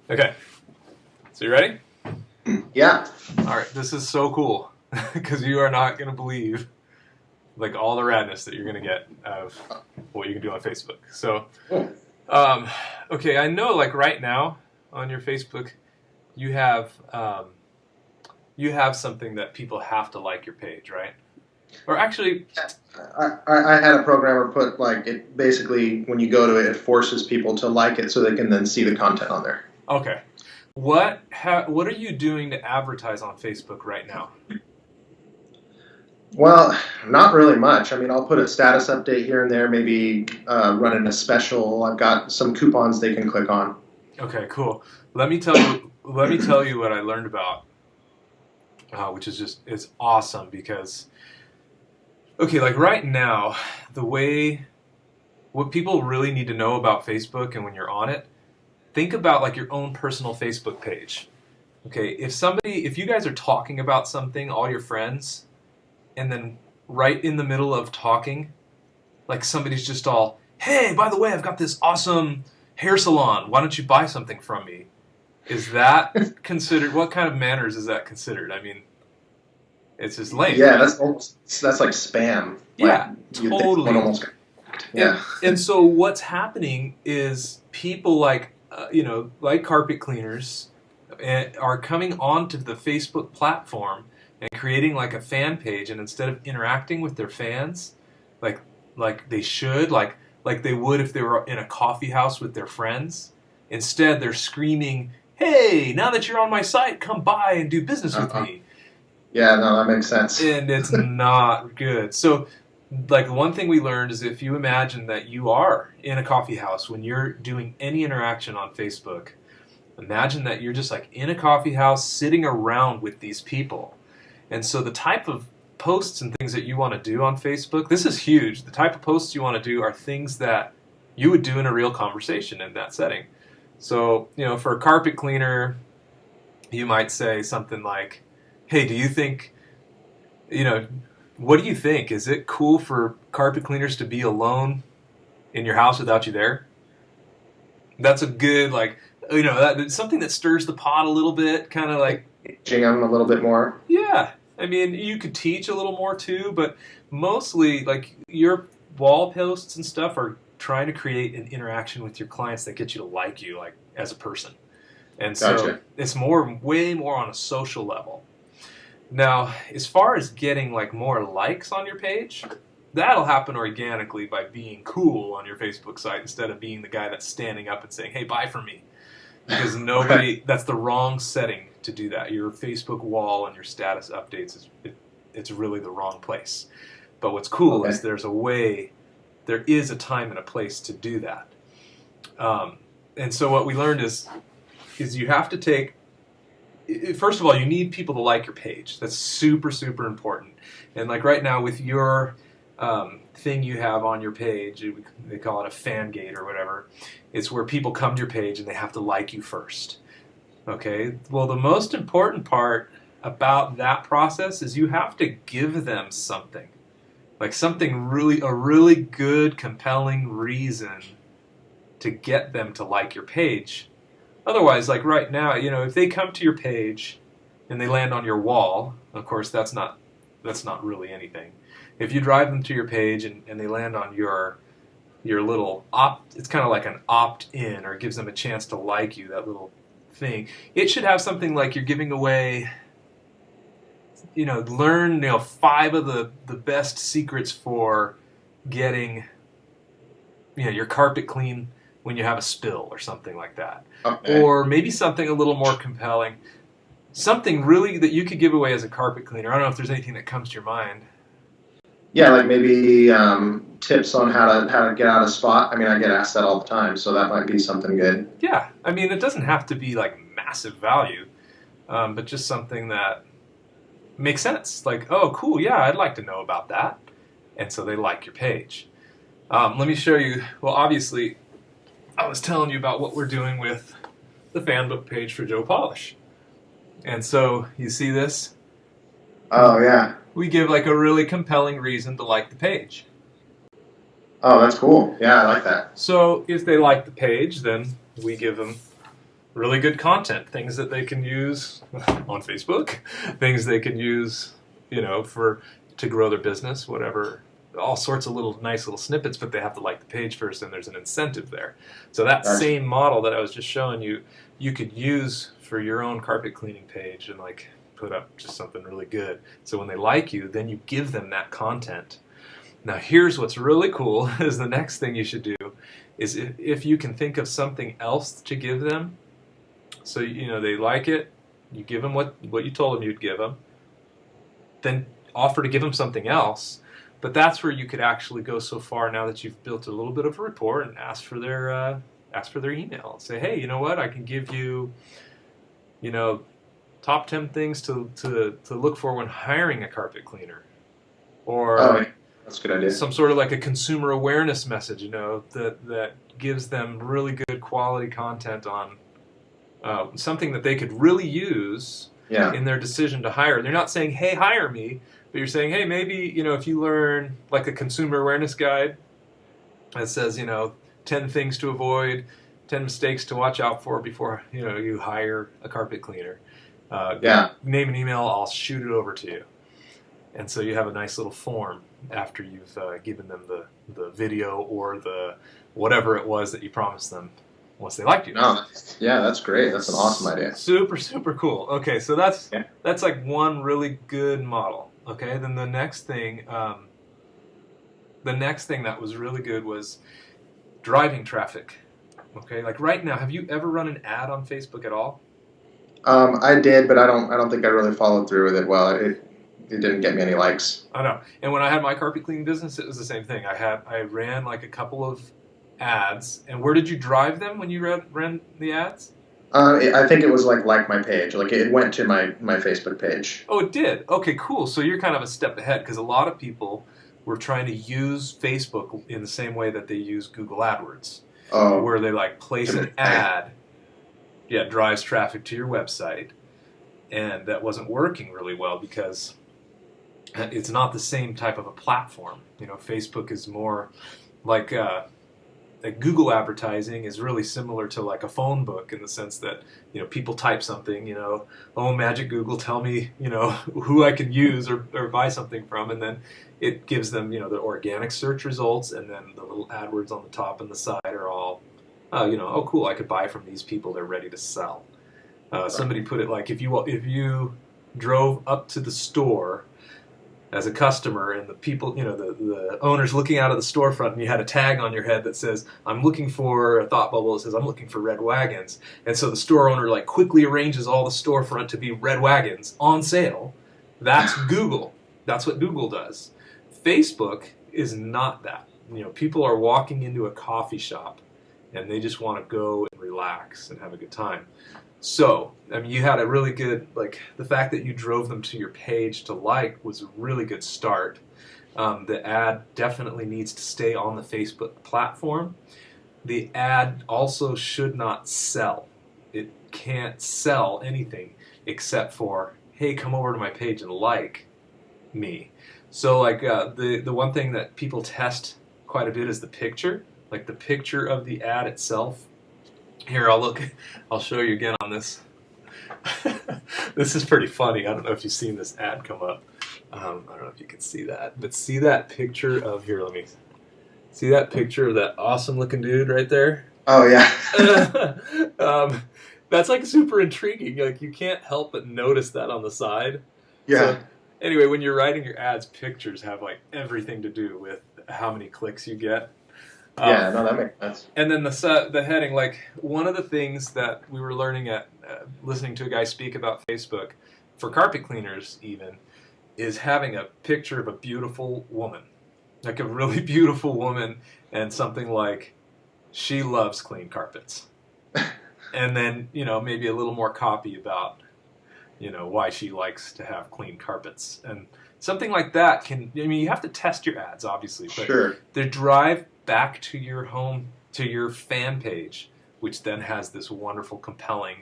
Okay, so you ready? Yeah. All right, this is so cool because you are not going to believe like all the radness that you're going to get out of what you can do on Facebook. So, Cool. um, okay, I know like right now on your Facebook, you have something that people have to like your page, right? Or actually, I had a programmer put like it basically when you go to it, it forces people to like it so they can then see the content on there. okay, what are you doing to advertise on Facebook right now? Well, not really much. I mean, I'll put a status update here and there, maybe running a special. I've got some coupons they can click on. Okay, cool. Let me tell you. Let me tell you what I learned about, which is just it's awesome because okay, like right now, the way what people really need to know about Facebook and when you're on it, think about like your own personal Facebook page. Okay, if you guys are talking about something, all your friends, and then right in the middle of talking, like somebody's just all, hey, by the way, I've got this awesome hair salon. Why don't you buy something from me? Is that considered, what kind of manners is that considered? I mean, it's just lame, Yeah, right? that's like spam. Like Yeah, you think someone totally. almost. And Yeah. and so what's happening is people like like carpet cleaners are coming onto the Facebook platform and creating like a fan page, and instead of interacting with their fans, like they should, like they would if they were in a coffee house with their friends, instead they're screaming, "Hey, now that you're on my site, come by and do business with Uh-huh. me." Yeah. No, that makes sense. And it's not good. So, like one thing we learned is if you imagine that you are in a coffee house when you're doing any interaction on Facebook, imagine that you're just like in a coffee house sitting around with these people. And so the type of posts and things that you want to do on Facebook, this is huge. The type of posts you want to do are things that you would do in a real conversation in that setting. So, for a carpet cleaner, you might say something like, "Hey, do you think you know, what do you think? Is it cool for carpet cleaners to be alone in your house without you there?" That's a good, like, it's something that stirs the pot a little bit, kind of like, Teaching them a little bit more. yeah. I mean, you could teach a little more too, but mostly, like, your wall posts and stuff are trying to create an interaction with your clients that gets you to like you, like, as a person. And so Gotcha. it's way more on a social level. Now, as far as getting like more likes on your page, that'll happen organically by being cool on your Facebook site instead of being the guy that's standing up and saying, "Hey, buy from me." Because Right. that's the wrong setting to do that. Your Facebook wall and your status updates it's really the wrong place. But what's cool is Okay. there is a time and a place to do that. Um, and so what we learned is you have to take first of all, you need people to like your page. That's super, super important. And like right now with your thing you have on your page, they call it a fan gate or whatever. It's where people come to your page and they have to like you first. Okay. Well, the most important part about that process is you have to give them something, like a really good, compelling reason to get them to like your page. Otherwise, like right now, if they come to your page and they land on your wall, of course that's not really anything. If you drive them to your page and they land on your little it's kind of like an opt-in, or it gives them a chance to like you, that little thing. It should have something like you're giving away, learn, 5 of the best secrets for getting, your carpet clean when you have a spill or something like that. Okay. Or maybe something a little more compelling. Something really that you could give away as a carpet cleaner. I don't know if there's anything that comes to your mind. Yeah, like maybe tips on how to get out of spot. I mean, I get asked that all the time, so that might be something good. Yeah, I mean, it doesn't have to be like massive value, but just something that makes sense. Like, oh, cool, yeah, I'd like to know about that. And so they like your page. Let me show you. Well, obviously, I was telling you about what we're doing with the fan book page for Joe Polish. And so you see this? Oh yeah. We give like a really compelling reason to like the page. Oh, that's cool. Yeah, I like that. So if they like the page, then we give them really good content, things that they can use on Facebook, things they can use, for to grow their business, whatever. All sorts of nice little snippets, but they have to like the page first, and there's an incentive there. So that Gotcha. same model that I was just showing you, you could use for your own carpet cleaning page and like put up just something really good. So when they like you, then you give them that content. Now here's what's really cool is the next thing you should do is if you can think of something else to give them. So they like it, you give them what you told them you'd give them, then offer to give them something else. But that's where you could actually go so far now that you've built a little bit of a rapport and ask for their email. Say, hey, you know what? I can give you, top 10 things to look for when hiring a carpet cleaner, or Oh, that's a good idea. some sort of like a consumer awareness message, that gives them really good quality content on something that they could really use Yeah. in their decision to hire. They're not saying, hey, hire me. But you're saying, hey, maybe, if you learn like a consumer awareness guide that says, 10 things to avoid, 10 mistakes to watch out for before, you hire a carpet cleaner. Yeah. Name and email, I'll shoot it over to you. And so you have a nice little form after you've given them the video or the whatever it was that you promised them once they liked you. No, that's great. That's an awesome idea. Super, super cool. Okay, so that's Yeah. like one really good model. Okay, then the next thing that was really good was driving traffic. Okay, like right now, have you ever run an ad on Facebook at all? I did, but I don't think I really followed through with it well. It didn't get me any likes. I know. And when I had my carpet cleaning business, it was the same thing. I ran like a couple of ads. And where did you drive them when you ran the ads? I think it was like my page. Like it went to my Facebook page. Oh, it did. Okay, cool. So you're kind of a step ahead because a lot of people were trying to use Facebook in the same way that they use Google AdWords, Oh, where they like place an ad, drives traffic to your website, and that wasn't working really well because it's not the same type of a platform. Facebook is more like Google advertising is really similar to like a phone book in the sense that people type something, oh, magic Google, tell me who I can use or buy something from, and then it gives them the organic search results, and then the little AdWords on the top and the side are all oh cool, I could buy from these people, they're ready to sell. Somebody put it like if you drove up to the store as a customer and the people, the owner's looking out of the storefront and you had a tag on your head that says, I'm looking for a thought bubble that says, I'm looking for red wagons. And so the store owner like quickly arranges all the storefront to be red wagons on sale. That's Google. That's what Google does. Facebook is not that. People are walking into a coffee shop and they just want to go and relax and have a good time. So, you had a really good, the fact that you drove them to your page to like was a really good start. The ad definitely needs to stay on the Facebook platform. The ad also should not sell. It can't sell anything except for, hey, come over to my page and like me. So, the one thing that people test quite a bit is the picture, like the picture of the ad itself. Here, I'll show you again on this. This is pretty funny. I don't know if you've seen this ad come up. I don't know if you can see that, but see that picture of, here, let me see that picture of that awesome looking dude right there? Oh, yeah. That's like super intriguing. Like you can't help but notice that on the side. Yeah. So, anyway, when you're writing your ads, pictures have like everything to do with how many clicks you get. Yeah, no, that makes sense. And then the heading, like one of the things that we were learning at listening to a guy speak about Facebook for carpet cleaners even is having a picture of a beautiful woman, like a really beautiful woman, and something like she loves clean carpets, and then maybe a little more copy about why she likes to have clean carpets, and something like that can. You have to test your ads obviously, but Sure. the drive back to your home, to your fan page, which then has this wonderful, compelling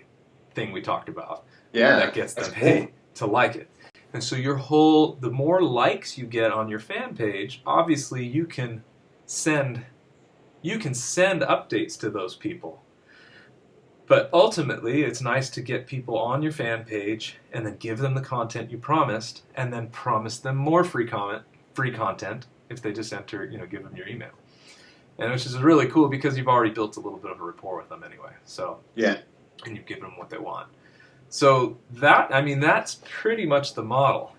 thing we talked about. Yeah. That gets them, that's cool. hey, to like it. And so the more likes you get on your fan page, obviously you can send updates to those people. But ultimately, it's nice to get people on your fan page and then give them the content you promised, and then promise them more free content if they just enter, give them your email. And which is really cool because you've already built a little bit of a rapport with them anyway. So Yeah. and you've given them what they want. So that's pretty much the model.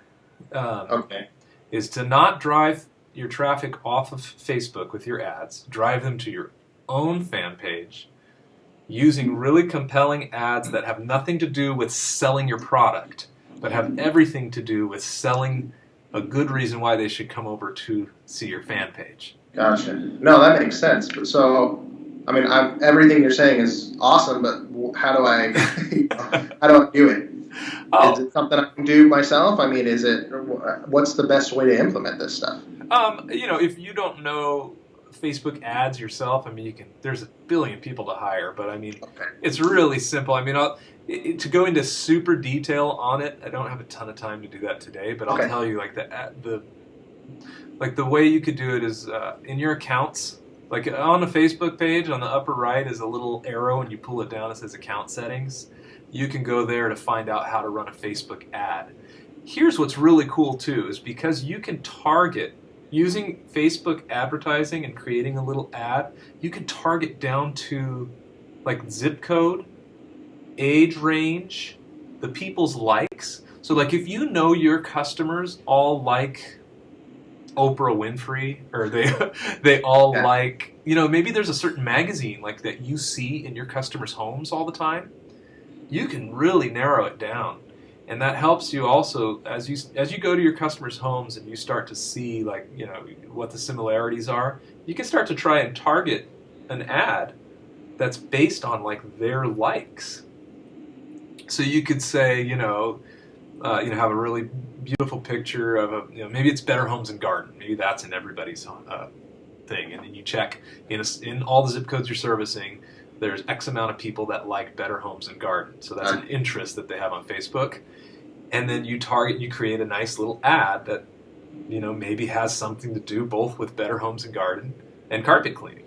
Okay. Is to not drive your traffic off of Facebook with your ads, drive them to your own fan page using really compelling ads that have nothing to do with selling your product, but have everything to do with selling a good reason why they should come over to see your fan page. Gotcha. No, that makes sense. But so, I mean, everything you're saying is awesome, but how do I do it? Oh. Is it something I can do myself? I mean, what's the best way to implement this stuff? If you don't know Facebook ads yourself, I mean, there's a billion people to hire, but I mean, Okay. It's really simple. I mean, to go into super detail on it, I don't have a ton of time to do that today, but I'll tell you, like the way you could do it is in your accounts, like on a Facebook page, on the upper right is a little arrow, and you pull it down, it says account settings. You can go there to find out how to run a Facebook ad. Here's what's really cool too, is because you can target, using Facebook advertising and creating a little ad, you can target down to like zip code, age range, the people's likes. So like if you know your customers all like Oprah Winfrey, or they all like, maybe there's a certain magazine like that you see in your customers' homes all the time, you can really narrow it down. And that helps you also as you go to your customers' homes and you start to see what the similarities are, you can start to try and target an ad that's based on like their likes. So you could say, have a really beautiful picture of maybe it's Better Homes and Garden. Maybe that's in everybody's thing, and then you check in all the zip codes you're servicing, there's X amount of people that like Better Homes and Garden. So that's an interest that they have on Facebook. And then you create a nice little ad that, maybe has something to do both with Better Homes and Garden and carpet cleaning.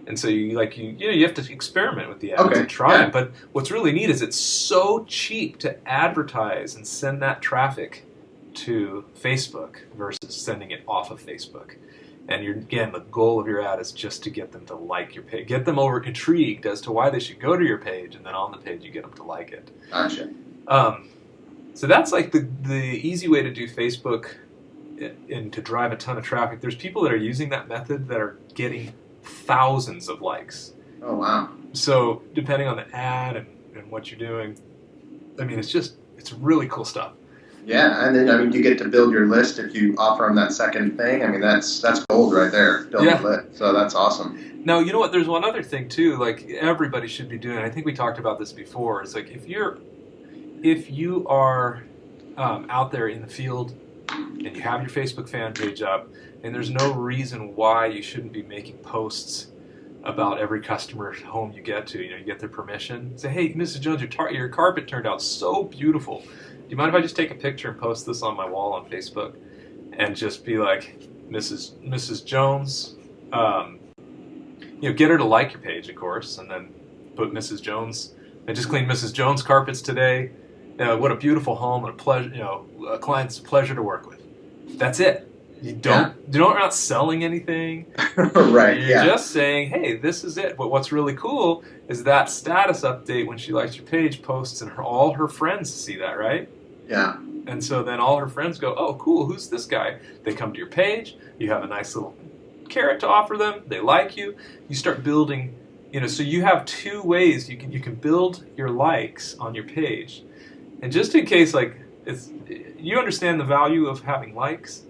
And so you have to experiment with the ads and try it. But what's really neat is it's so cheap to advertise and send that traffic to Facebook versus sending it off of Facebook. And again, the goal of your ad is just to get them to like your page, get them intrigued as to why they should go to your page, and then on the page you get them to like it. Gotcha. So that's like the easy way to do Facebook and to drive a ton of traffic. There's people that are using that method that are getting thousands of likes. Oh, wow. So depending on the ad and what you're doing, I mean, it's really cool stuff. Yeah, and then you get to build your list if you offer them that second thing. I mean, that's gold right there. Build your list. So that's awesome. Now, you know what? There's one other thing too. Like everybody should be doing. I think we talked about this before. It's like if you are out there in the field and you have your Facebook fan page up, and there's no reason why you shouldn't be making posts about every customer home you get to. You get their permission. Say, hey, Mrs. Jones, your carpet turned out so beautiful. Do you mind if I just take a picture and post this on my wall on Facebook? And just be like, Mrs. Jones, get her to like your page, of course, and then put Mrs. Jones. I just cleaned Mrs. Jones carpets today. What a beautiful home, and a pleasure. A client's pleasure to work with. That's it. You're not selling anything. Right. You're just saying, hey, this is it. But what's really cool is that status update when she likes your page posts, and all her friends see that, right? Yeah. And so then all her friends go, oh, cool, who's this guy? They come to your page. You have a nice little carrot to offer them. They like you. You start building, so you have two ways you can build your likes on your page. And just in case, you understand the value of having likes?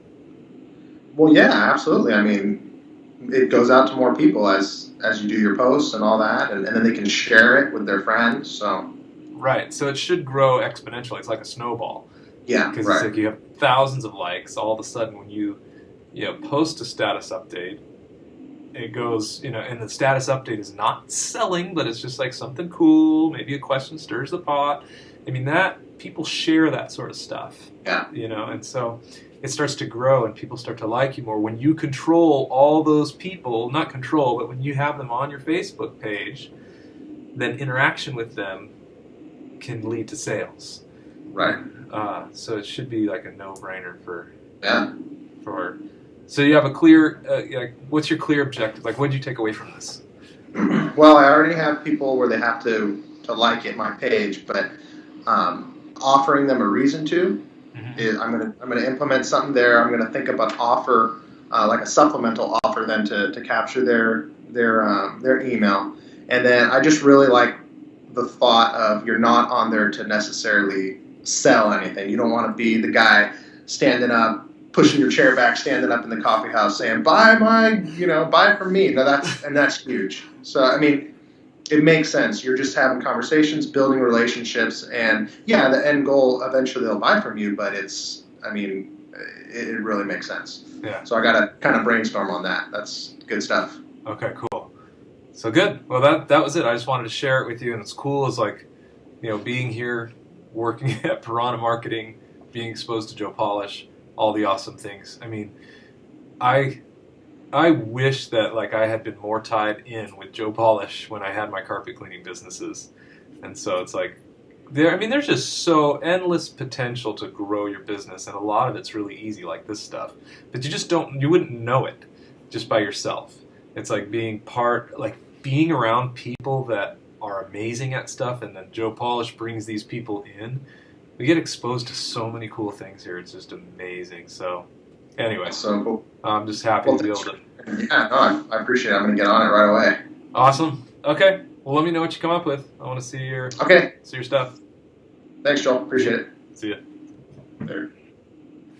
Well, yeah, absolutely. I mean, it goes out to more people as you do your posts and all that, and then they can share it with their friends. So right. So it should grow exponentially. It's like a snowball. Yeah, because it's like you have thousands of likes. All of a sudden, when you post a status update, it goes, and the status update is not selling, but it's just like something cool. Maybe a question stirs the pot. I mean, that people share that sort of stuff. Yeah. And so it starts to grow and people start to like you more. When you control all those people, not control, but when you have them on your Facebook page, then interaction with them can lead to sales. Right. So it should be like a no-brainer for. Yeah. So you have a clear. What's your clear objective? Like, what did you take away from this? Well, I already have people where they have to like my page, but offering them a reason to. Mm-hmm. I'm gonna implement something there. I'm gonna think of an offer, like a supplemental offer, then to capture their email, and then I just really like the thought of you're not on there to necessarily sell anything. You don't want to be the guy standing up, pushing your chair back, standing up in the coffee house saying buy buy from me. No, that's huge. So I mean, it makes sense. You're just having conversations, building relationships, and yeah, the end goal eventually they'll buy from you. But it really makes sense. Yeah. So I got to kind of brainstorm on that. That's good stuff. Okay, cool. So good. Well, that was it. I just wanted to share it with you, and it's cool as being here, working at Piranha Marketing, being exposed to Joe Polish, all the awesome things. I mean, I wish that I had been more tied in with Joe Polish when I had my carpet cleaning businesses, and so it's there's just so endless potential to grow your business, and a lot of it's really easy, like this stuff. But you wouldn't know it just by yourself. It's like being around people that are amazing at stuff, and then Joe Polish brings these people in. We get exposed to so many cool things here. It's just amazing. So, anyway, so cool. I'm just happy to be able to. Yeah, no, I appreciate it. I'm going to get on it right away. Awesome. Okay. Well, let me know what you come up with. I want to see your stuff. Thanks, Joel. Appreciate it. See ya. There.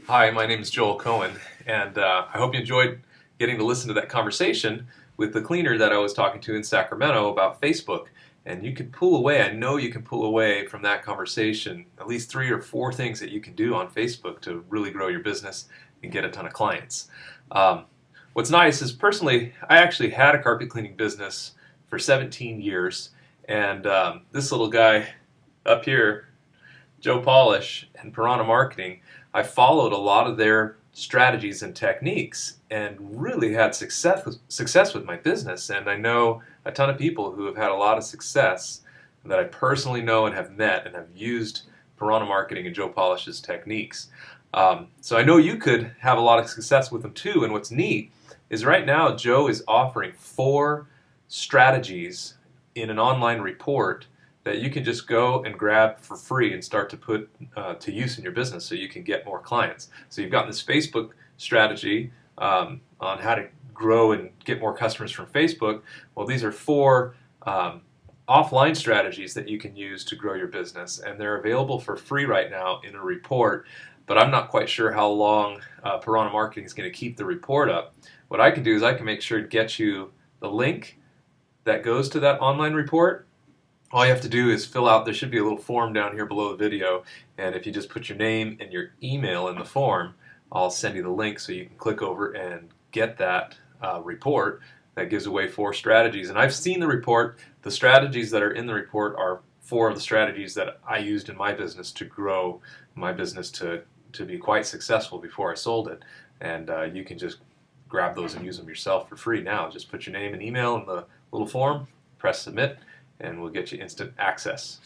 Hi, my name is Joel Cohen, and I hope you enjoyed getting to listen to that conversation with the cleaner that I was talking to in Sacramento about Facebook. And you can pull away, I know you can pull away from that conversation at least 3 or 4 things that you can do on Facebook to really grow your business and get a ton of clients. What's nice is, personally, I actually had a carpet cleaning business for 17 years, and this little guy up here, Joe Polish and Piranha Marketing, I followed a lot of their strategies and techniques and really had success with my business. And I know a ton of people who have had a lot of success that I personally know and have met and have used Piranha Marketing and Joe Polish's techniques. So I know you could have a lot of success with them too. And what's neat is right now Joe is offering 4 strategies in an online report that you can just go and grab for free and start to put to use in your business so you can get more clients. So you've got this Facebook strategy on how to grow and get more customers from Facebook. Well, these are 4 offline strategies that you can use to grow your business, and they're available for free right now in a report. But I'm not quite sure how long Piranha Marketing is going to keep the report up. What I can do is I can make sure to get you the link that goes to that online report. All you have to do is fill out, there should be a little form down here below the video, and if you just put your name and your email in the form, I'll send you the link so you can click over and get that report that gives away 4 strategies. And I've seen the report. The strategies that are in the report are 4 of the strategies that I used in my business to grow my business to be quite successful before I sold it. And you can just grab those and use them yourself for free now. Just put your name and email in the little form, press submit, and we'll get you instant access.